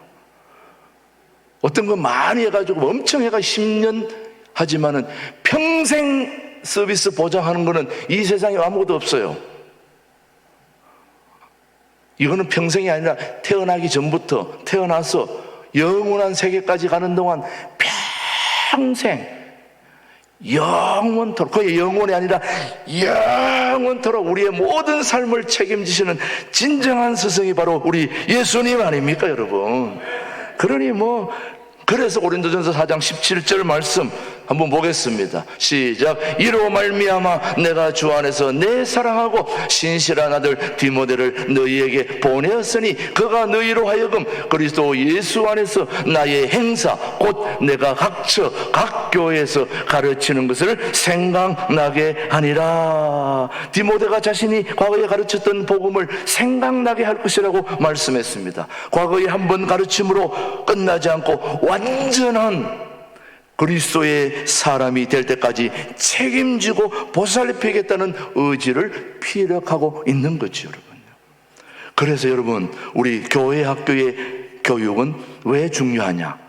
어떤 건 많이 해가지고 엄청 해가 10년 하지만은 평생 서비스 보장하는 거는 이 세상에 아무것도 없어요. 이거는 평생이 아니라 태어나기 전부터 태어나서 영원한 세계까지 가는 동안 평생 영원토록, 거의 영원이 아니라 영원토록 우리의 모든 삶을 책임지시는 진정한 스승이 바로 우리 예수님 아닙니까 여러분? 그러니 뭐 그래서 고린도전서 4장 17절 말씀 한번 보겠습니다. 시작. 이로 말미암아 내가 주 안에서 내 사랑하고 신실한 아들 디모데를 너희에게 보내었으니 그가 너희로 하여금 그리스도 예수 안에서 나의 행사 곧 내가 각처 각 교회에서 가르치는 것을 생각나게 하니라. 디모데가 자신이 과거에 가르쳤던 복음을 생각나게 할 것이라고 말씀했습니다. 과거에 한 번 가르침으로 끝나지 않고 완전한 그리스도의 사람이 될 때까지 책임지고 보살피겠다는 의지를 피력하고 있는 거죠, 여러분. 그래서 여러분, 우리 교회 학교의 교육은 왜 중요하냐?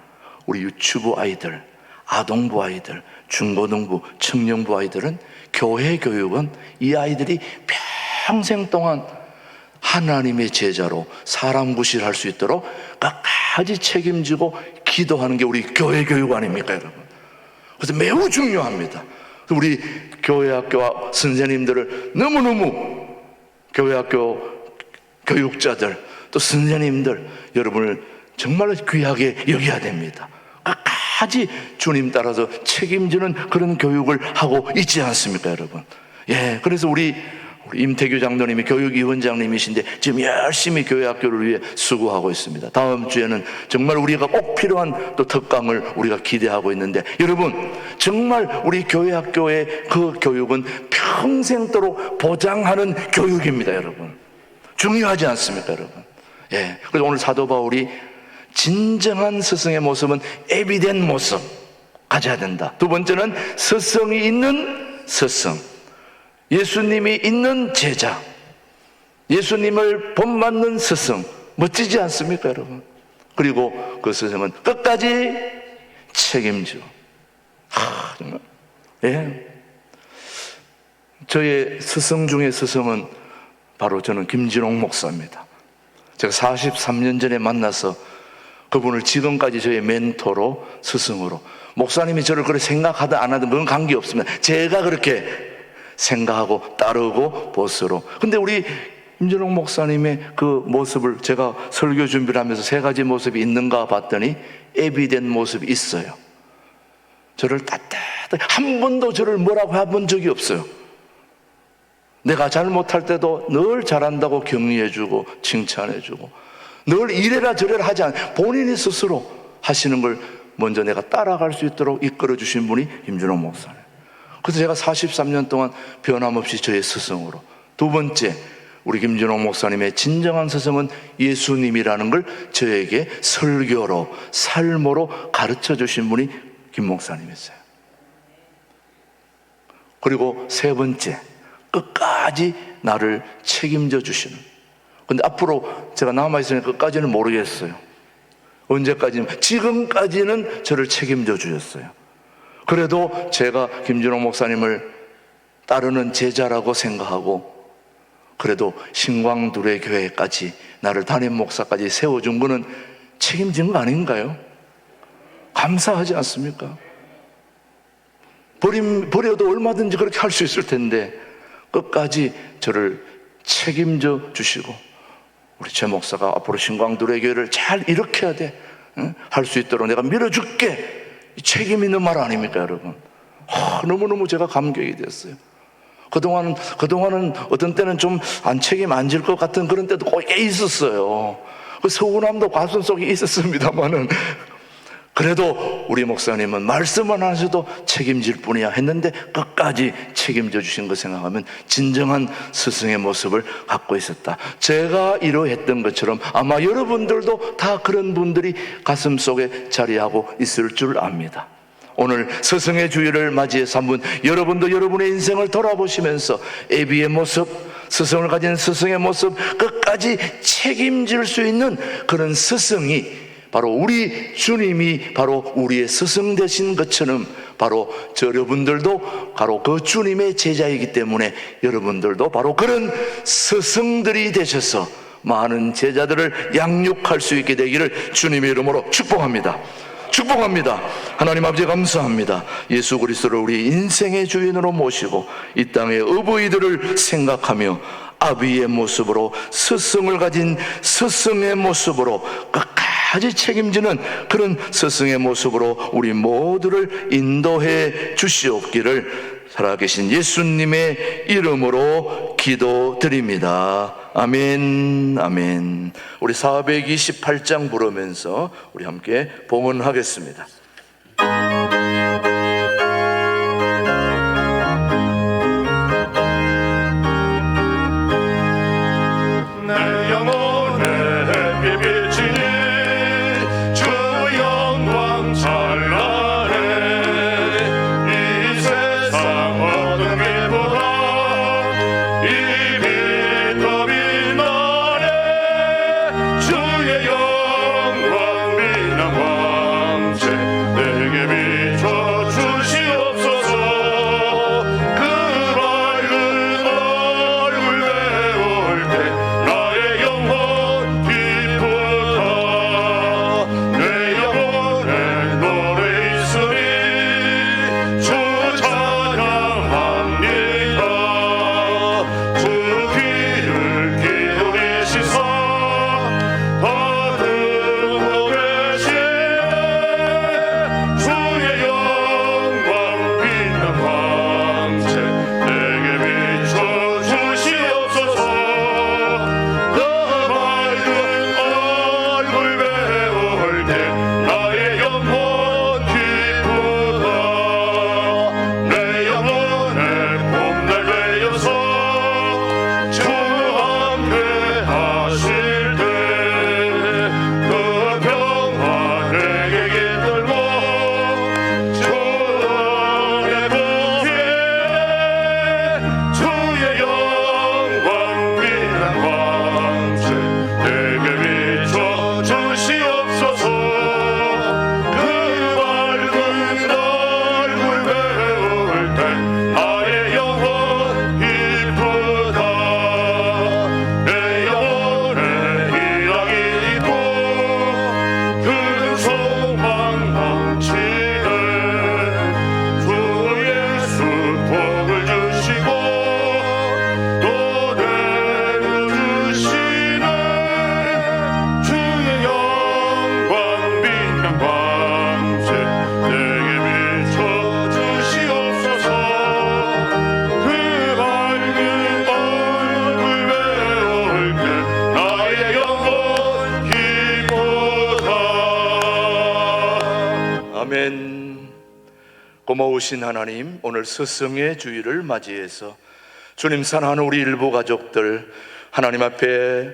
우리 유치부 아이들, 아동부 아이들, 중고등부, 청년부 아이들은 교회 교육은 이 아이들이 평생 동안 하나님의 제자로 사람 구실할 수 있도록 끝까지 책임지고 기도하는 게 우리 교회 교육 아닙니까, 여러분? 그래서 매우 중요합니다. 우리 교회학교 선생님들을 너무너무, 교회학교 교육자들 또 선생님들 여러분을 정말로 귀하게 여겨야 됩니다. 끝까지 주님 따라서 책임지는 그런 교육을 하고 있지 않습니까, 여러분? 예, 그래서 우리 임태규 장로님이 교육위원장님이신데 지금 열심히 교회학교를 위해 수고하고 있습니다. 다음 주에는 정말 우리가 꼭 필요한 또 특강을 우리가 기대하고 있는데, 여러분 정말 우리 교회학교의 그 교육은 평생도록 보장하는 교육입니다. 여러분 중요하지 않습니까, 여러분? 예, 그래서 오늘 사도 바울이 진정한 스승의 모습은 에비덴 모습 가져야 된다. 두 번째는 스승이 있는 스승, 예수님이 있는 제자, 예수님을 본받는 스승, 멋지지 않습니까, 여러분? 그리고 그 스승은 끝까지 책임져. 정말. 예. 저의 스승 중에 스승은 바로 저는 김진홍 목사입니다. 제가 43년 전에 만나서 그분을 지금까지 저의 멘토로, 스승으로, 목사님이 저를 그렇게 생각하든 안 하든 그건 관계없습니다. 제가 그렇게 생각하고 따르고 보스로. 근데 우리 김진홍 목사님의 그 모습을 제가 설교 준비를 하면서 세 가지 모습이 있는가 봤더니 에비덴 모습이 있어요. 저를 따뜻하게, 한 번도 저를 뭐라고 해본 적이 없어요. 내가 잘못할 때도 늘 잘한다고 격려해주고 칭찬해주고, 늘 이래라 저래라 하지 않아, 본인이 스스로 하시는 걸 먼저 내가 따라갈 수 있도록 이끌어 주신 분이 김진홍 목사님. 그래서 제가 43년 동안 변함없이 저의 스승으로. 두 번째, 우리 김진홍 목사님의 진정한 스승은 예수님이라는 걸 저에게 설교로, 삶으로 가르쳐 주신 분이 김 목사님이었어요. 그리고 세 번째, 끝까지 나를 책임져 주시는. 근데 앞으로 제가 남아있으니 끝까지는 모르겠어요. 언제까지는, 지금까지는 저를 책임져 주셨어요. 그래도 제가 김진홍 목사님을 따르는 제자라고 생각하고, 그래도 신광두레 교회까지 나를 담임 목사까지 세워준 거는 책임진 거 아닌가요? 감사하지 않습니까? 버려도 얼마든지 그렇게 할 수 있을 텐데 끝까지 저를 책임져 주시고, 우리 최 목사가 앞으로 신광두레 교회를 잘 일으켜야 돼, 할 수 있도록 내가 밀어줄게, 책임 있는 말 아닙니까 여러분? 너무너무 제가 감격이 됐어요. 그동안은 어떤 때는 좀 안 책임 안 질 것 같은 그런 때도 꽤 있었어요. 그 서운함도 가슴 속에 있었습니다만은, 그래도 우리 목사님은 말씀만 하셔도 책임질 뿐이야 했는데 끝까지 책임져 주신 거 생각하면 진정한 스승의 모습을 갖고 있었다. 제가 이러했던 것처럼 아마 여러분들도 다 그런 분들이 가슴 속에 자리하고 있을 줄 압니다. 오늘 스승의 주일을 맞이해서 한번 여러분도 여러분의 인생을 돌아보시면서 애비의 모습, 스승을 가진 스승의 모습, 끝까지 책임질 수 있는 그런 스승이 바로 우리 주님이 바로 우리의 스승 되신 것처럼, 바로 여러분들도 바로 그 주님의 제자이기 때문에 여러분들도 바로 그런 스승들이 되셔서 많은 제자들을 양육할 수 있게 되기를 주님의 이름으로 축복합니다. 축복합니다. 하나님 아버지 감사합니다. 예수 그리스도를 우리 인생의 주인으로 모시고 이 땅의 어버이들을 생각하며 아비의 모습으로, 스승을 가진 스승의 모습으로 끝까지 책임지는 그런 스승의 모습으로 우리 모두를 인도해 주시옵기를 살아계신 예수님의 이름으로 기도드립니다. 아멘, 아멘. 우리 428장 부르면서 우리 함께 봉헌하겠습니다. 내 영혼의 비비치니 주 영광 찬란해. 이 세상 어떤 빛보다 이 빛더 빛나네. 주의 영광 빛난 광채 내게 비춰 주시옵소서. 그 밝은 얼굴 배울 때 나의 영혼 기쁘다. 내 영혼에 노래 있으니 주 찬양합니다. 주 귀를 기울이시사 받들고 계시네. 주의 영광 빛난 광채 내게 비춰 주시옵소서. 그 밝은 얼굴 배울 때 나의 영혼 기쁘다. 내 영혼의 봄날 되어서 주 함께 하실 때 그 평화 내게 깃들고 주 안에 보게. 주의 영광 빛난 광채 내게 비춰 주시옵소서. 그 밝은 얼굴 배울 때 나의 영혼 기쁘다. 내 영혼에 희락이 있고 그 소망 넘치네. 주 예수 복을 주시고 또 내려주시네. 주의 영광 빛난 광채 내게 비춰 주시옵소서. 그 밝은 얼굴 배울 때 나의 영혼 기쁘다. 아멘. 고마우신 하나님, 오늘 스승의 주일을 맞이해서 주님 사랑하는 우리 일부 가족들 하나님 앞에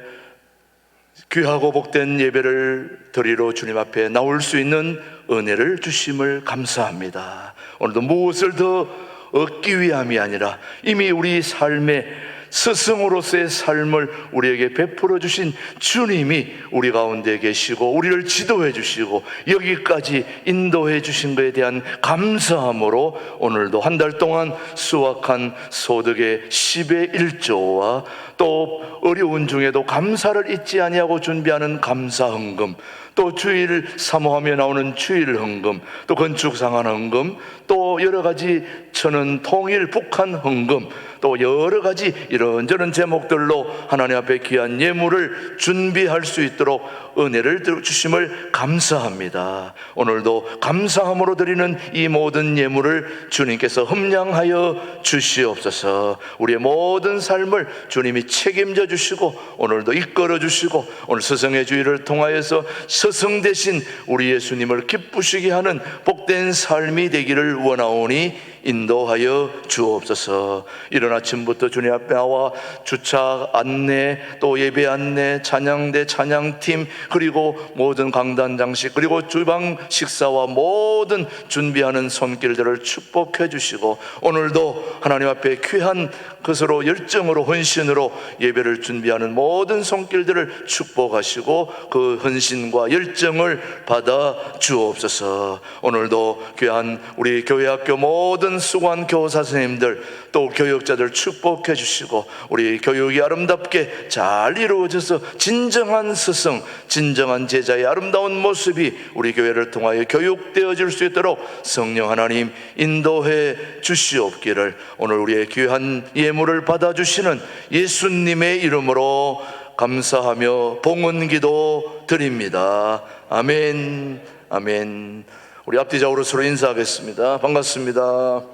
귀하고 복된 예배를 드리러 주님 앞에 나올 수 있는 은혜를 주심을 감사합니다. 오늘도 무엇을 더 얻기 위함이 아니라 이미 우리 삶의 스승으로서의 삶을 우리에게 베풀어 주신 주님이 우리 가운데 계시고 우리를 지도해 주시고 여기까지 인도해 주신 것에 대한 감사함으로 오늘도 한 달 동안 수확한 소득의 10의 1조와 또 어려운 중에도 감사를 잊지 아니하고 준비하는 감사헌금, 또 주일 사모하며 나오는 주일 헌금, 또 건축 상한 헌금, 또 여러 가지 천은 통일 북한 헌금, 또 여러 가지 이런저런 제목들로 하나님 앞에 귀한 예물을 준비할 수 있도록 은혜를 주심을 감사합니다. 오늘도 감사함으로 드리는 이 모든 예물을 주님께서 흠량하여 주시옵소서. 우리의 모든 삶을 주님이 책임져 주시고 오늘도 이끌어 주시고 오늘 스승의 주일을 통하여서 스승 대신 우리 예수님을 기쁘시게 하는 복된 삶이 되기를 원하오니 인도하여 주옵소서. 이른 아침부터 주님 앞에 나와 주차 안내, 또 예배 안내, 찬양대 찬양팀, 그리고 모든 강단 장식, 그리고 주방 식사와 모든 준비하는 손길들을 축복해 주시고 오늘도 하나님 앞에 귀한 것으로 열정으로 헌신으로 예배를 준비하는 모든 손길들을 축복하시고 그 헌신과 열정을 받아 주옵소서. 오늘도 귀한 우리 교회학교 모든 수고한 교사 선생님들 또 교육자들 축복해 주시고 우리 교육이 아름답게 잘 이루어져서 진정한 스승, 진정한 제자의 아름다운 모습이 우리 교회를 통하여 교육되어질 수 있도록 성령 하나님 인도해 주시옵기를 오늘 우리의 귀한 예물을 받아주시는 예수님의 이름으로 감사하며 봉헌기도 드립니다. 아멘, 아멘. 우리 앞뒤좌우로 서로 인사하겠습니다. 반갑습니다.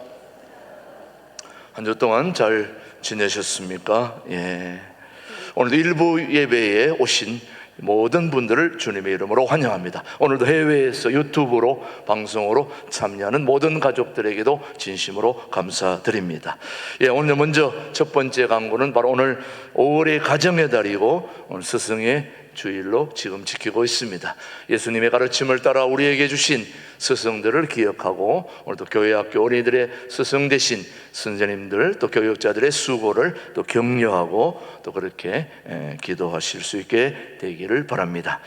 한 주 동안 잘 지내셨습니까? 예. 오늘도 일부 예배에 오신 모든 분들을 주님의 이름으로 환영합니다. 오늘도 해외에서 유튜브로 방송으로 참여하는 모든 가족들에게도 진심으로 감사드립니다. 예, 오늘 먼저 첫 번째 광고는 바로 오늘 5월의 가정의 달이고 오늘 스승의 주일로 지금 지키고 있습니다. 예수님의 가르침을 따라 우리에게 주신 스승들을 기억하고 오늘도 교회 학교 어린이들의 스승 대신 선생님들 또 교육자들의 수고를 또 격려하고 또 그렇게 기도하실 수 있게 되기를 바랍니다.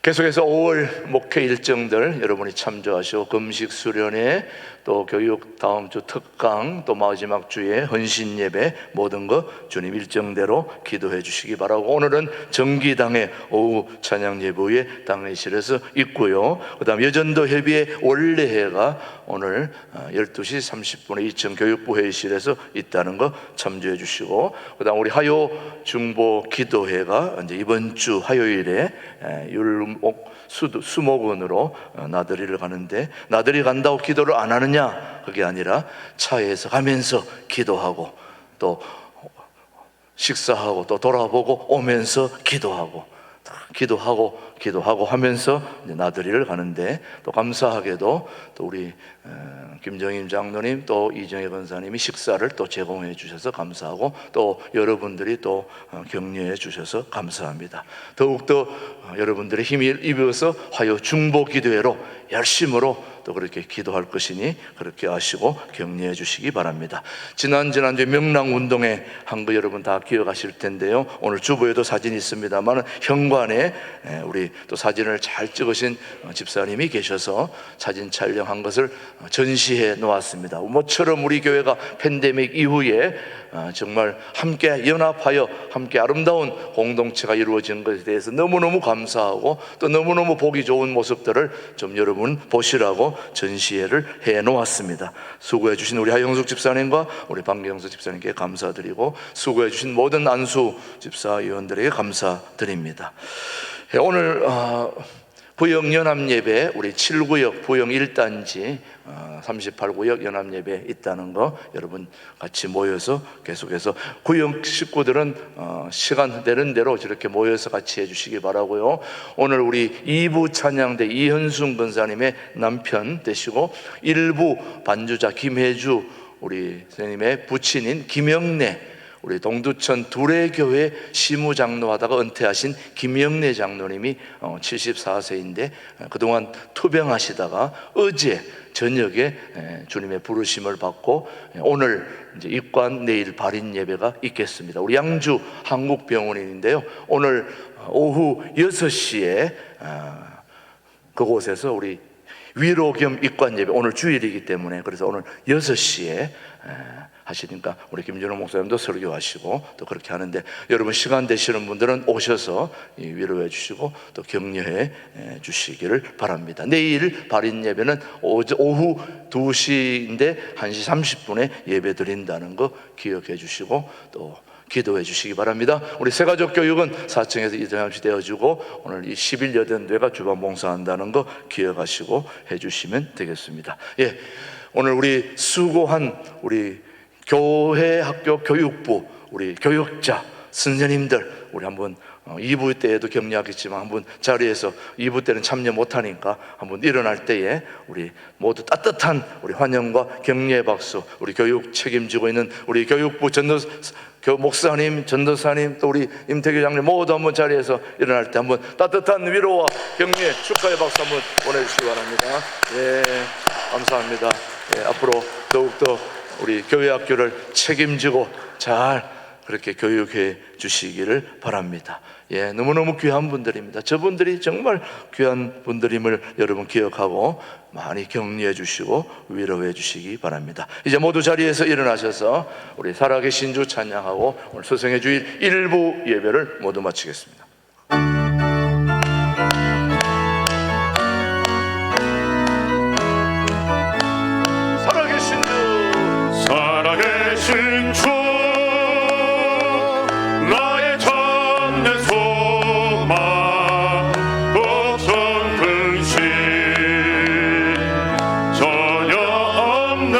계속해서 5월 목회 일정들 여러분이 참조하시고 금식 수련회 또 교육 다음 주 특강 또 마지막 주에 헌신 예배 모든 거 주님 일정대로 기도해 주시기 바라고 오늘은 정기당회 오후 찬양 예배에 당회실에서 있고요. 그 다음 여전도 협의회 원래회가 오늘 12시 30분에 2층 교육부 회의실에서 있다는 거 참조해 주시고 그 다음 우리 화요 중보 기도회가 이제 이번 주 화요일에 수목원으로 나들이를 가는데 나들이 간다고 기도를 안 하느냐? 그게 아니라 차에서 가면서 기도하고 또 식사하고 또 돌아보고 오면서 기도하고 하면서 이제 나들이를 가는데 또 감사하게도 또 우리 김정임 장로님 또 이정혜 권사님이 식사를 또 제공해 주셔서 감사하고 또 여러분들이 또 격려해 주셔서 감사합니다. 더욱더 여러분들의 힘이 입어서 화요 중보 기도회로 열심으로 또 그렇게 기도할 것이니 그렇게 아시고 격려해 주시기 바랍니다. 지난주에 명랑운동회 한 거 여러분 다 기억하실 텐데요. 오늘 주보에도 사진이 있습니다만 현관에 우리 또 사진을 잘 찍으신 집사님이 계셔서 사진 촬영한 것을 전시해 놓았습니다. 모처럼 우리 교회가 팬데믹 이후에 정말 함께 연합하여 함께 아름다운 공동체가 이루어진 것에 대해서 너무너무 감사하고 또 너무너무 보기 좋은 모습들을 좀 여러분 보시라고 전시회를 해 놓았습니다. 수고해 주신 우리 하영숙 집사님과 우리 방경수 집사님께 감사드리고 수고해 주신 모든 안수 집사위원들에게 감사드립니다. 오늘 부영 연합예배 우리 7구역 부영 1단지 38구역 연합예배 있다는 거 여러분 같이 모여서 계속해서 구역 식구들은 시간 되는 대로 저렇게 모여서 같이 해주시기 바라고요. 오늘 우리 2부 찬양대 이현순 권사님의 남편 되시고 1부 반주자 김혜주 우리 선생님의 부친인 김영래 우리 동두천 두레교회 시무장로 하다가 은퇴하신 김영래 장로님이 74세인데 그동안 투병하시다가 어제 저녁에 주님의 부르심을 받고 오늘 이제 입관 내일 발인 예배가 있겠습니다. 우리 양주 한국병원인데요. 오늘 오후 6시에 그곳에서 우리 위로 겸 입관 예배 오늘 주일이기 때문에 그래서 오늘 6시에 하시니까 우리 김준호 목사님도 설교하시고 또 그렇게 하는데, 여러분 시간 되시는 분들은 오셔서 위로해 주시고 또 격려해 주시기를 바랍니다. 내일 발인 예배는 오후 2시인데 1시 30분에 예배 드린다는 거 기억해 주시고 또 기도해 주시기 바랍니다. 우리 새가족 교육은 4층에서 이동함시 되어주고 오늘 이 11여대가 주반 봉사한다는 거 기억하시고 해주시면 되겠습니다. 예, 오늘 우리 수고한 우리 교회 학교 교육부 우리 교육자 선생님들 우리 한번 2부 때에도 격려하겠지만 한번 자리에서 2부 때는 참여 못하니까 한번 일어날 때에 우리 모두 따뜻한 우리 환영과 격려의 박수, 우리 교육 책임지고 있는 우리 교육부 목사님, 전도사님, 또 우리 임태규 장님 모두 한번 자리에서 일어날 때 한번 따뜻한 위로와 격려, 축하의 박수 한번 보내주시기 바랍니다. 예, 감사합니다. 예, 앞으로 더욱더 우리 교회 학교를 책임지고 잘 그렇게 교육해 주시기를 바랍니다. 예, 너무너무 귀한 분들입니다. 저분들이 정말 귀한 분들임을 여러분 기억하고 많이 격려해 주시고 위로해 주시기 바랍니다. 이제 모두 자리에서 일어나셔서 우리 살아계신 주 찬양하고 오늘 스승의 주일 1부 예배를 모두 마치겠습니다. 살아계신 주, 살아계신 주 나의 참된 소망 걱정 근심 전혀 없네.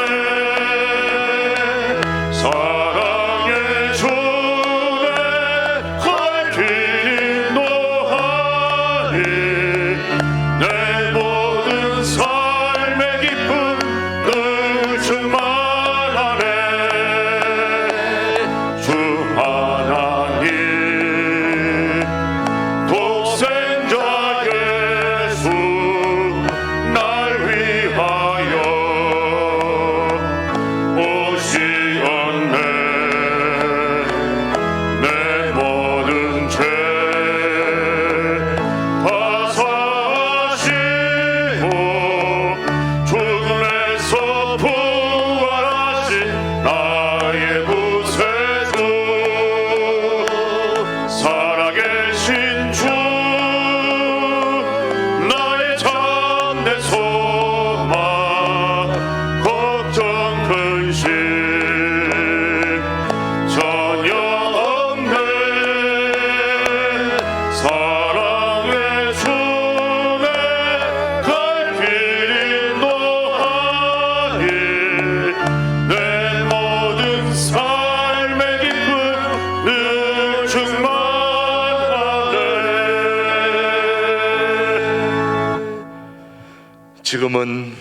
사랑의 주내 갈 길 인도하니 내 모든 삶의 기쁨 늘 충만하네. 주 하나님 독생자 예수 날 위하여 오시었네. 내 모든 죄 다 사하시고 죽음에서 부활하신 나의 구세주. 살아계신 주 나의 참된 소망 걱정 근심 전혀 없네. 사랑의 주내 갈 길 인도하니 내 모든 삶의 기쁨 늘 충만하네. 지금은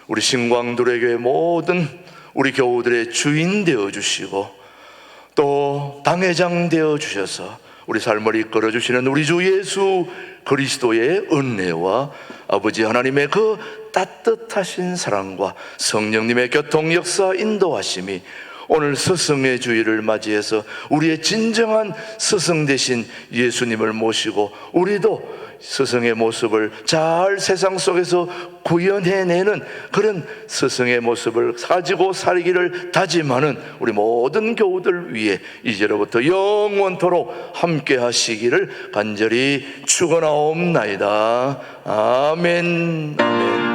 우리 신광두레교회 모든 우리 교우들의 주인 되어 주시고 또 당회장 되어 주셔서 우리 삶을 이끌어 주시는 우리 주 예수 그리스도의 은혜와 아버지 하나님의 그 따뜻하신 사랑과 성령님의 교통 역사 인도하심이 오늘 스승의 주일을 맞이해서 우리의 진정한 스승 되신 예수님을 모시고 우리도 스승의 모습을 잘 세상 속에서 구현해내는 그런 스승의 모습을 가지고 살기를 다짐하는 우리 모든 교우들 위해 이제로부터 영원토록 함께 하시기를 간절히 축원하옵나이다. 아멘, 아멘.